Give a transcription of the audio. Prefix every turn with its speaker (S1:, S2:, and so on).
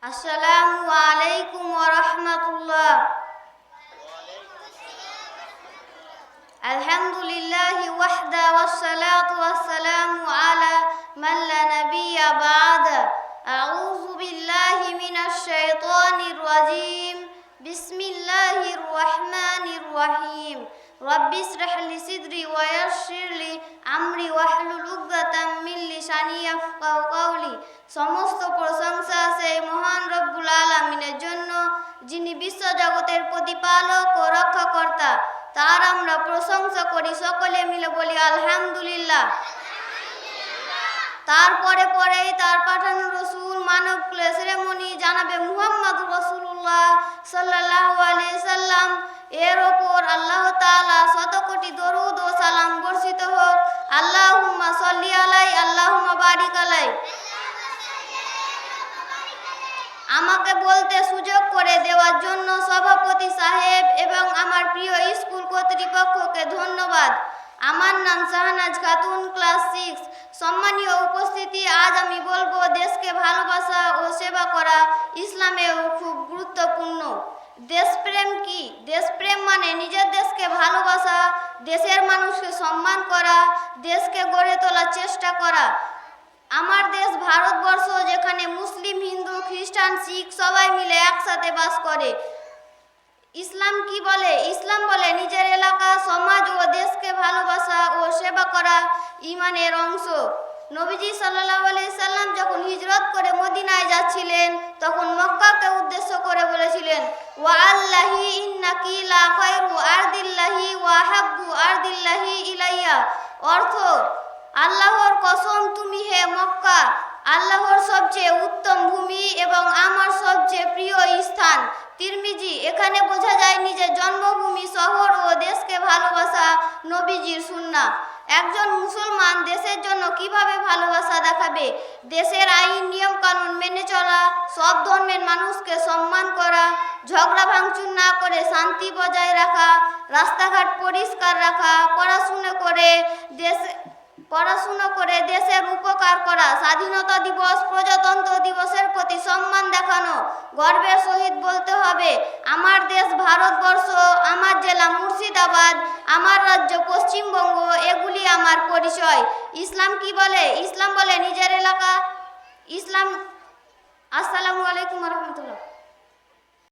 S1: আসসালামু আলাইকুম ওয়া রাহমাতুল্লাহ। আলহামদুলিল্লাহি ওয়াহদা ওয়াসসালাতু ওয়াসসালামু আলা মান লা নাবিয়্যা বা'দা। আউযু বিল্লাহি মিনাশ শাইতানির রাজীম। বিসমিল্লাহির রাহমানির রহিম। রব্বি ইশরাহ লি সিদরি ওয়া ইয়াসসির লি আমরি ওয়াহলুল উকদাতাম মিন লিসানি ইয়াফকাহু কাওলি। সমস্ত প্রশংসা সেই মহান রব্বুল আলামিনের জন্য, যিনি বিশ্বজগতের প্রতিপালক ও রক্ষাকর্তা। তার আমরা প্রশংসা করি, সকলে মিলে বলি আলহামদুলিল্লাহ। তারপরে তার পাঠানো রসুল মানব শ্রেমণি জানাবে মুহাম্মদুর রাসূলুল্লাহ সাল্লাল্লাহু আলাইহি সাল্লাম এর ওপর আল্লাহ তাআলা শত কোটি দরুদ ও সালাম বর্ষিত হোক। আল্লাহুম্মা সাল্লি আলাই, আল্লাহুম্মা বারিক আলাই। আমাকে বলতে সুযোগ করে দেওয়ার জন্য সভাপতি সাহেব এবং আমার প্রিয় স্কুল কর্তৃপক্ষকে ধন্যবাদ। আমার নাম শাহনাজ খাতুন, ক্লাস 6। সম্মানীয় উপস্থিতি, আজ আমি বলবো দেশকে ভালোবাসা ও সেবা করা ইসলামেও খুব গুরুত্বপূর্ণ। দেশপ্রেম কি? দেশপ্রেম মানে নিজের দেশকে ভালোবাসা, দেশের মানুষকে সম্মান করা, দেশকে গড়ে তোলার চেষ্টা করা। আমার দেশ ভারতবর্ষ, যেখানে মুসলিম, হিন্দু, খ্রিস্টান, শিখ সবাই মিলে একসাথে বাস করে। ইসলাম কি বলে? ইসলাম বলে নিজের এলাকা, সমাজ ও দেশকে ভালোবাসা ও সেবা করা ঈমানের অংশ। নবীজি সাল্লাল্লাহু আলাইহি সাল্লাম যখন হিজরত করে মদিনায় যাচ্ছিলেন, তখন মক্কাকে উদ্দেশ্য করে বলেছিলেন, ওয়া আল্লাহি ইন্নাকি লা খায়রু আরদিল্লাহি ওয়া হাব্বু আরদিল্লাহি ইলাইয়া। অর্থ, আল্লাহর কসম, তুমি হে মক্কা আল্লাহর সবচেয়ে উত্তম ভূমি এবং আমার সবচেয়ে প্রিয় স্থান। তিরমিজি। এখানে বোঝা যায় নিজের জন্মভূমি, শহর ও দেশকে ভালোবাসা নবীজির সুন্নাহ। একজন মুসলমান দেশের জন্য কিভাবে ভালোবাসা দেখাবে? দেশের আইন নিয়ম কানুন মেনে চলা, সব ধর্মের মানুষকে সম্মান করা, ঝগড়া ভাঙচুর না করে শান্তি বজায় রাখা, রাস্তাঘাট পরিষ্কার রাখা, পড়াশুনো করে দেশের উপকার করা, স্বাধীনতা দিবস, প্রজাতন্ত্র দিবসের প্রতি সম্মান দেখানো, গর্বের সহিত বলতে হবে আমার দেশ ভারতবর্ষ, আমার জেলা মুর্শিদাবাদ, আমার রাজ্য পশ্চিমবঙ্গ, এগুলি আমার পরিচয়। ইসলাম কি বলে? ইসলাম বলে নিজের এলাকা। আসসালামু আলাইকুম ওয়া রাহমাতুল্লাহ।